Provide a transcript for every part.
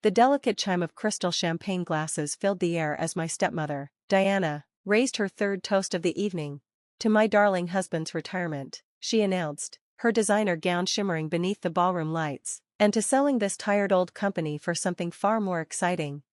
The delicate chime of crystal champagne glasses filled the air as my stepmother, Diana, raised her third toast of the evening. To my darling husband's retirement, she announced, her designer gown shimmering beneath the ballroom lights, and to selling this tired old company for something far more exciting.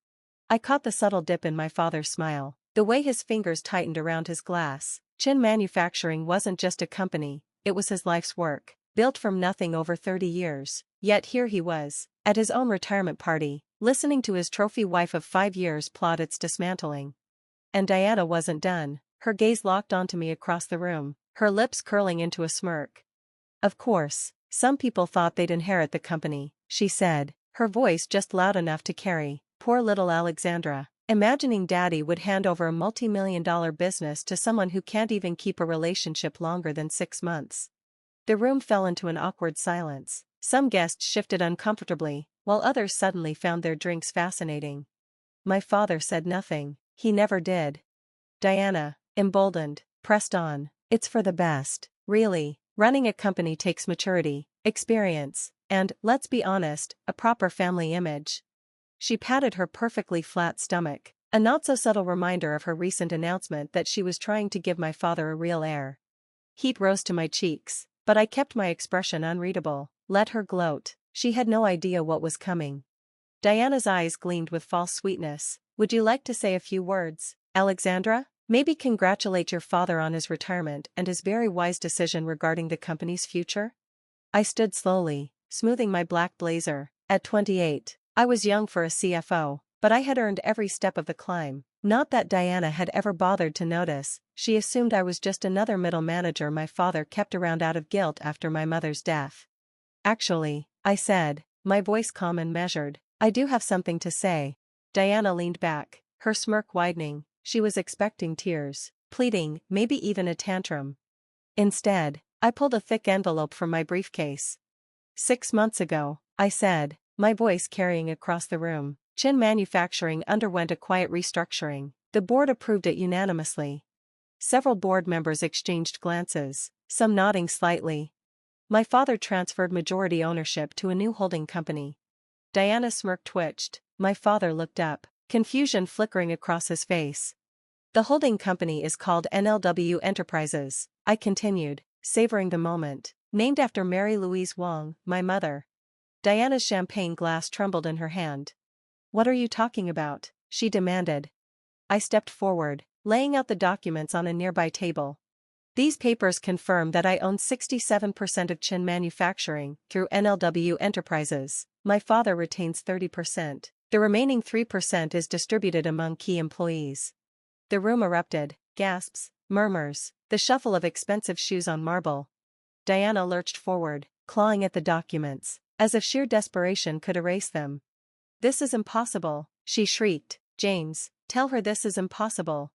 I caught the subtle dip in my father's smile, the way his fingers tightened around his glass. Chin Manufacturing wasn't just a company, it was his life's work, built from nothing over 30 years. Yet here he was, at his own retirement party, listening to his trophy wife of 5 years plot its dismantling. And Diana wasn't done, her gaze locked onto me across the room, her lips curling into a smirk. Of course, some people thought they'd inherit the company, she said, her voice just loud enough to carry. Poor little Alexandra, imagining Daddy would hand over a multi-million-dollar business to someone who can't even keep a relationship longer than 6 months. The room fell into an awkward silence. Some guests shifted uncomfortably, while others suddenly found their drinks fascinating. My father said nothing, he never did. Diana, emboldened, pressed on. It's for the best, really. Running a company takes maturity, experience, and, let's be honest, a proper family image. She patted her perfectly flat stomach, a not-so-subtle reminder of her recent announcement that she was trying to give my father a real heir. Heat rose to my cheeks, but I kept my expression unreadable. Let her gloat, she had no idea what was coming. Diana's eyes gleamed with false sweetness. Would you like to say a few words, Alexandra? Maybe congratulate your father on his retirement and his very wise decision regarding the company's future? I stood slowly, smoothing my black blazer. At 28, I was young for a CFO, but I had earned every step of the climb. Not that Diana had ever bothered to notice, she assumed I was just another middle manager my father kept around out of guilt after my mother's death. Actually, I said, my voice calm and measured, I do have something to say. Diana leaned back, her smirk widening. She was expecting tears, pleading, maybe even a tantrum. Instead, I pulled a thick envelope from my briefcase. 6 months ago, I said, my voice carrying across the room, Chin Manufacturing underwent a quiet restructuring. The board approved it unanimously. Several board members exchanged glances, some nodding slightly. My father transferred majority ownership to a new holding company. Diana's smirk twitched. My father looked up, confusion flickering across his face. The holding company is called NLW Enterprises, I continued, savoring the moment. Named after Mary Louise Wong, my mother. Diana's champagne glass trembled in her hand. What are you talking about? She demanded. I stepped forward, laying out the documents on a nearby table. These papers confirm that I own 67% of Chin Manufacturing through NLW Enterprises. My father retains 30%. The remaining 3% is distributed among key employees. The room erupted, gasps, murmurs, the shuffle of expensive shoes on marble. Diana lurched forward, clawing at the documents, as if sheer desperation could erase them. This is impossible, she shrieked. James, tell her this is impossible.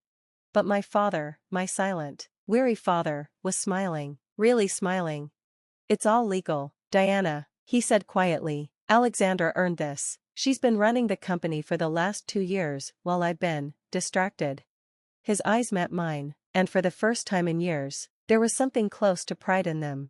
But my father, my silent, weary father, was smiling, really smiling. It's all legal, Diana, he said quietly. Alexandra earned this. She's been running the company for the last 2 years while I've been distracted. His eyes met mine, and for the first time in years, there was something close to pride in them.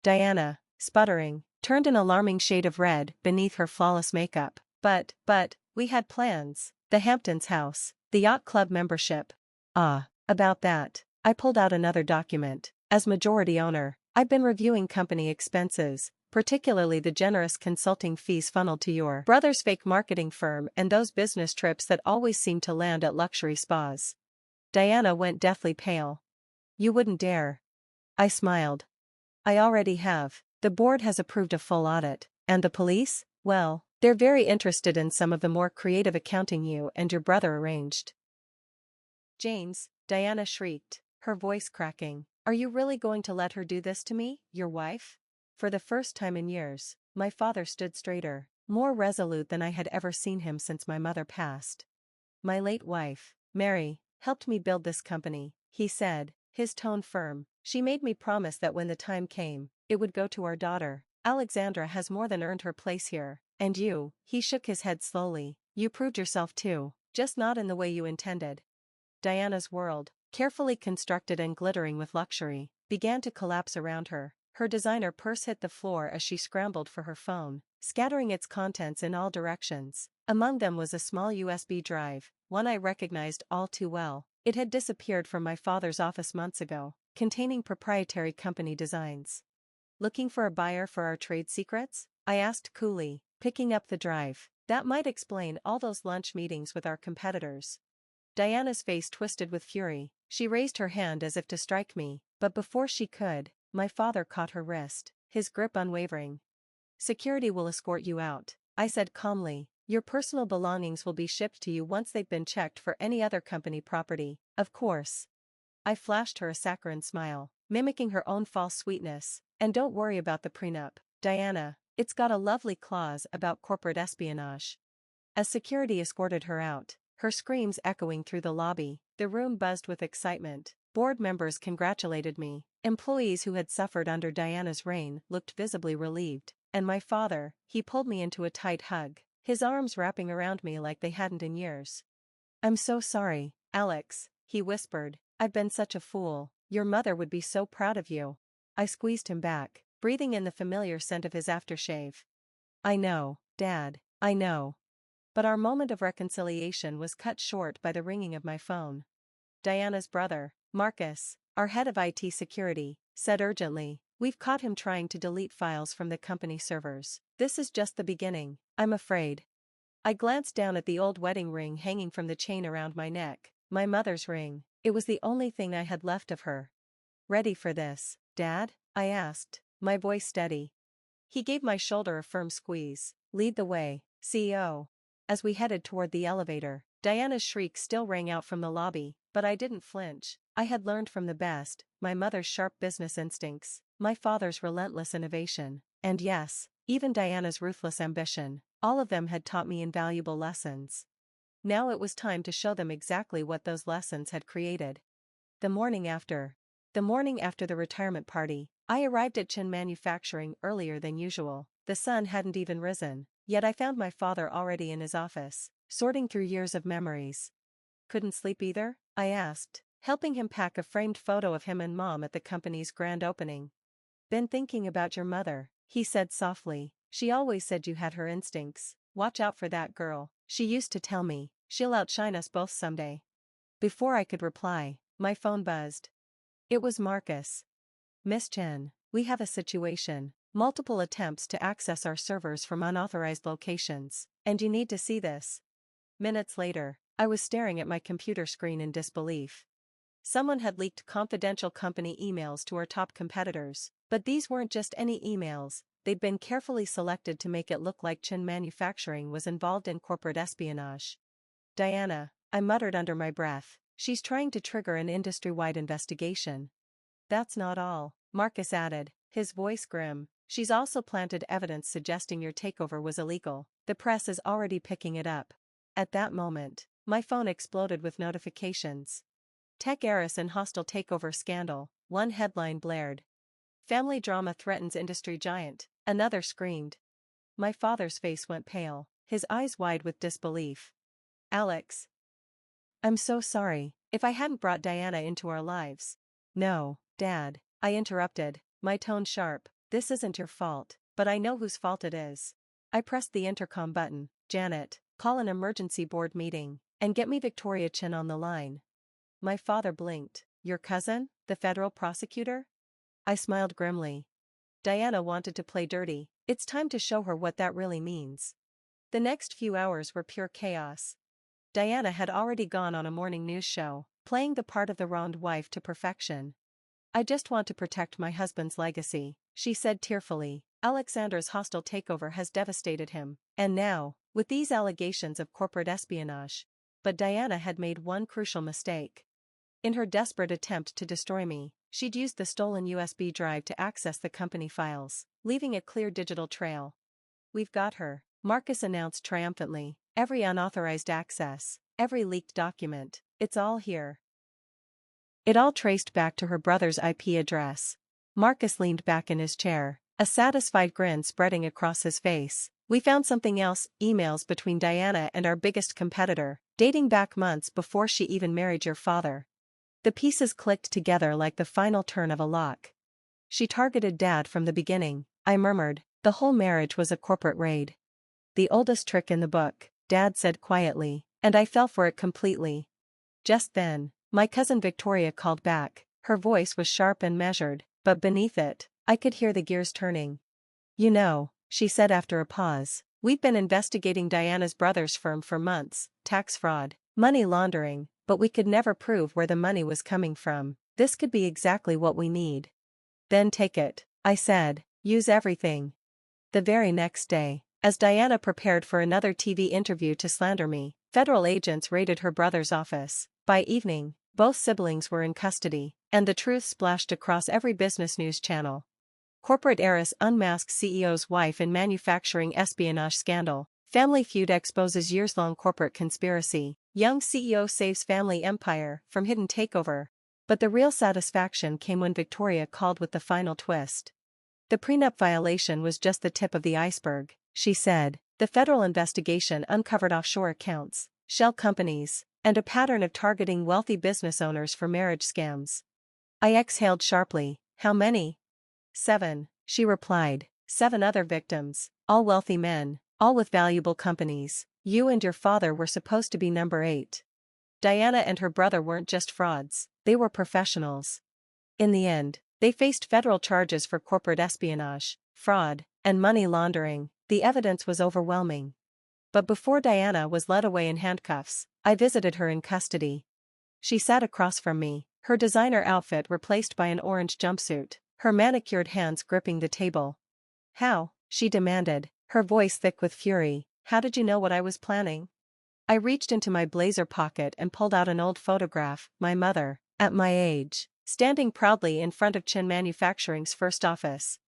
Diana, sputtering, turned an alarming shade of red beneath her flawless makeup. But, we had plans. The Hamptons house, the yacht club membership. About that. I pulled out another document. As majority owner, I've been reviewing company expenses, particularly the generous consulting fees funneled to your brother's fake marketing firm and those business trips that always seem to land at luxury spas. Diana went deathly pale. You wouldn't dare. I smiled. I already have. The board has approved a full audit. And the police? Well, they're very interested in some of the more creative accounting you and your brother arranged. James, Diana shrieked, her voice cracking. Are you really going to let her do this to me, your wife? For the first time in years, my father stood straighter, more resolute than I had ever seen him since my mother passed. My late wife, Mary, helped me build this company, he said, his tone firm. She made me promise that when the time came, it would go to our daughter. Alexandra has more than earned her place here. And you, he shook his head slowly, you proved yourself too, just not in the way you intended. Diana's world, carefully constructed and glittering with luxury, began to collapse around her. Her designer purse hit the floor as she scrambled for her phone, scattering its contents in all directions. Among them was a small USB drive, one I recognized all too well. It had disappeared from my father's office months ago, containing proprietary company designs. "Looking for a buyer for our trade secrets?" I asked coolly, picking up the drive. "That might explain all those lunch meetings with our competitors." Diana's face twisted with fury. She raised her hand as if to strike me, but before she could, my father caught her wrist, his grip unwavering. "Security will escort you out," I said calmly. "Your personal belongings will be shipped to you once they've been checked for any other company property, of course." I flashed her a saccharine smile, mimicking her own false sweetness. "And don't worry about the prenup, Diana, it's got a lovely clause about corporate espionage." As security escorted her out, her screams echoing through the lobby, the room buzzed with excitement. Board members congratulated me. Employees who had suffered under Diana's reign looked visibly relieved, and my father, he pulled me into a tight hug, his arms wrapping around me like they hadn't in years. "I'm so sorry, Alex," he whispered. "I've been such a fool. Your mother would be so proud of you." I squeezed him back, breathing in the familiar scent of his aftershave. "I know, Dad, I know." But our moment of reconciliation was cut short by the ringing of my phone. Diana's brother, Marcus, our head of IT security, said urgently, "We've caught him trying to delete files from the company servers. This is just the beginning, I'm afraid." I glanced down at the old wedding ring hanging from the chain around my neck, my mother's ring. It was the only thing I had left of her. "Ready for this, Dad?" I asked, my voice steady. He gave my shoulder a firm squeeze. "Lead the way, CEO." As we headed toward the elevator, Diana's shriek still rang out from the lobby, but I didn't flinch. I had learned from the best, my mother's sharp business instincts, my father's relentless innovation, and yes, even Diana's ruthless ambition. All of them had taught me invaluable lessons. Now it was time to show them exactly what those lessons had created. The morning after the retirement party, I arrived at Chin Manufacturing earlier than usual. The sun hadn't even risen, yet I found my father already in his office, sorting through years of memories. "Couldn't sleep either?" I asked, helping him pack a framed photo of him and Mom at the company's grand opening. "Been thinking about your mother," he said softly. "She always said you had her instincts. Watch out for that girl. She used to tell me, she'll outshine us both someday." Before I could reply, my phone buzzed. It was Marcus. "Miss Chen, we have a situation. Multiple attempts to access our servers from unauthorized locations, and you need to see this." Minutes later, I was staring at my computer screen in disbelief. Someone had leaked confidential company emails to our top competitors, but these weren't just any emails, they'd been carefully selected to make it look like Chin Manufacturing was involved in corporate espionage. "Diana," I muttered under my breath, "she's trying to trigger an industry-wide investigation." "That's not all," Marcus added, his voice grim. "She's also planted evidence suggesting your takeover was illegal. The press is already picking it up." At that moment, my phone exploded with notifications. "Tech heiress in hostile takeover scandal," one headline blared. "Family drama threatens industry giant," another screamed. My father's face went pale, his eyes wide with disbelief. "Alex, I'm so sorry, if I hadn't brought Diana into our lives." "No, Dad," I interrupted, my tone sharp, "this isn't your fault, but I know whose fault it is." I pressed the intercom button. "Janet, call an emergency board meeting, and get me Victoria Chin on the line." My father blinked. "Your cousin, the federal prosecutor?" I smiled grimly. "Diana wanted to play dirty, it's time to show her what that really means." The next few hours were pure chaos. Diana had already gone on a morning news show, playing the part of the wronged wife to perfection. "I just want to protect my husband's legacy," she said tearfully. "Alexander's hostile takeover has devastated him, and now, with these allegations of corporate espionage." But Diana had made one crucial mistake. In her desperate attempt to destroy me, she'd used the stolen USB drive to access the company files, leaving a clear digital trail. "We've got her," Marcus announced triumphantly. "Every unauthorized access, every leaked document, it's all here." It all traced back to her brother's IP address. Marcus leaned back in his chair, a satisfied grin spreading across his face. "We found something else, emails between Diana and our biggest competitor, dating back months before she even married your father." The pieces clicked together like the final turn of a lock. She targeted Dad from the beginning, I murmured. The whole marriage was a corporate raid. The oldest trick in the book, Dad said quietly, and I fell for it completely. Just then, my cousin Victoria called back. Her voice was sharp and measured, but beneath it, I could hear the gears turning. You know, she said after a pause, we've been investigating Diana's brother's firm for months, tax fraud, money laundering, but we could never prove where the money was coming from. This could be exactly what we need. Then take it, I said, use everything. The very next day, as Diana prepared for another TV interview to slander me, federal agents raided her brother's office. By evening, both siblings were in custody, and the truth splashed across every business news channel. Corporate heiress unmasks CEO's wife in manufacturing espionage scandal. Family feud exposes years-long corporate conspiracy. Young CEO saves family empire from hidden takeover. But the real satisfaction came when Victoria called with the final twist. The prenup violation was just the tip of the iceberg, she said. The federal investigation uncovered offshore accounts, shell companies, and a pattern of targeting wealthy business owners for marriage scams. I exhaled sharply. How many? 7, she replied. 7 other victims, all wealthy men, all with valuable companies. You and your father were supposed to be number 8. Diana and her brother weren't just frauds, they were professionals. In the end, they faced federal charges for corporate espionage, fraud, and money laundering. The evidence was overwhelming. But before Diana was led away in handcuffs, I visited her in custody. She sat across from me, her designer outfit replaced by an orange jumpsuit, her manicured hands gripping the table. How? She demanded, her voice thick with fury. How did you know what I was planning? I reached into my blazer pocket and pulled out an old photograph, my mother, at my age, standing proudly in front of Chin Manufacturing's first office.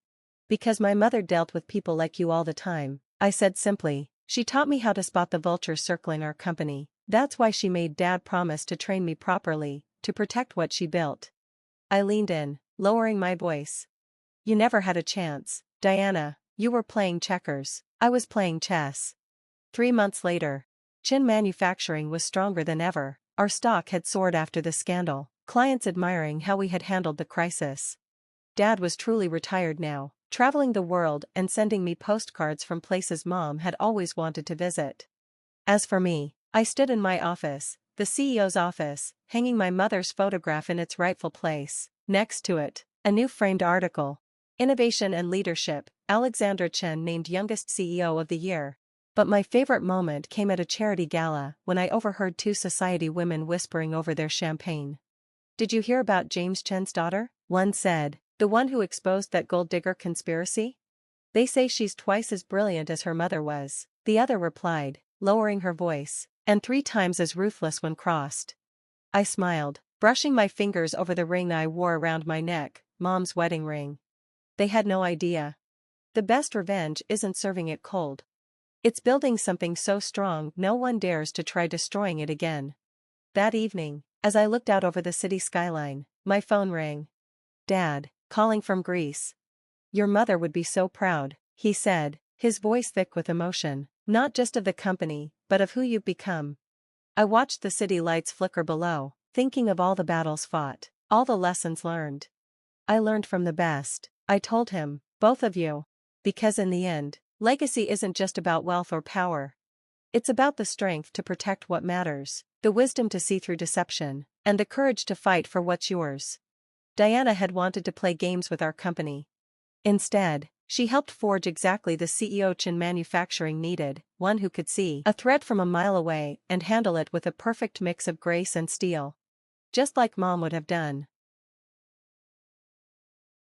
Because my mother dealt with people like you all the time, I said simply. She taught me how to spot the vultures circling our company. That's why she made Dad promise to train me properly, to protect what she built. I leaned in, lowering my voice. You never had a chance, Diana. You were playing checkers. I was playing chess. 3 months later, Chin Manufacturing was stronger than ever. Our stock had soared after the scandal, clients admiring how we had handled the crisis. Dad was truly retired now, traveling the world and sending me postcards from places Mom had always wanted to visit. As for me, I stood in my office, the CEO's office, hanging my mother's photograph in its rightful place. Next to it, a new framed article. Innovation and Leadership, Alexandra Chen named youngest CEO of the year. But my favorite moment came at a charity gala when I overheard 2 society women whispering over their champagne. Did you hear about James Chen's daughter? One said. The one who exposed that gold digger conspiracy? They say she's twice as brilliant as her mother was, the other replied, lowering her voice, and 3 times as ruthless when crossed. I smiled, brushing my fingers over the ring I wore around my neck, Mom's wedding ring. They had no idea. The best revenge isn't serving it cold. It's building something so strong no one dares to try destroying it again. That evening, as I looked out over the city skyline, my phone rang. Dad, calling from Greece. Your mother would be so proud, he said, his voice thick with emotion, not just of the company, but of who you've become. I watched the city lights flicker below, thinking of all the battles fought, all the lessons learned. I learned from the best, I told him, both of you. Because in the end, legacy isn't just about wealth or power. It's about the strength to protect what matters, the wisdom to see through deception, and the courage to fight for what's yours. Diana had wanted to play games with our company. Instead, she helped forge exactly the CEO Chin Manufacturing needed, one who could see a threat from a mile away and handle it with a perfect mix of grace and steel. Just like Mom would have done.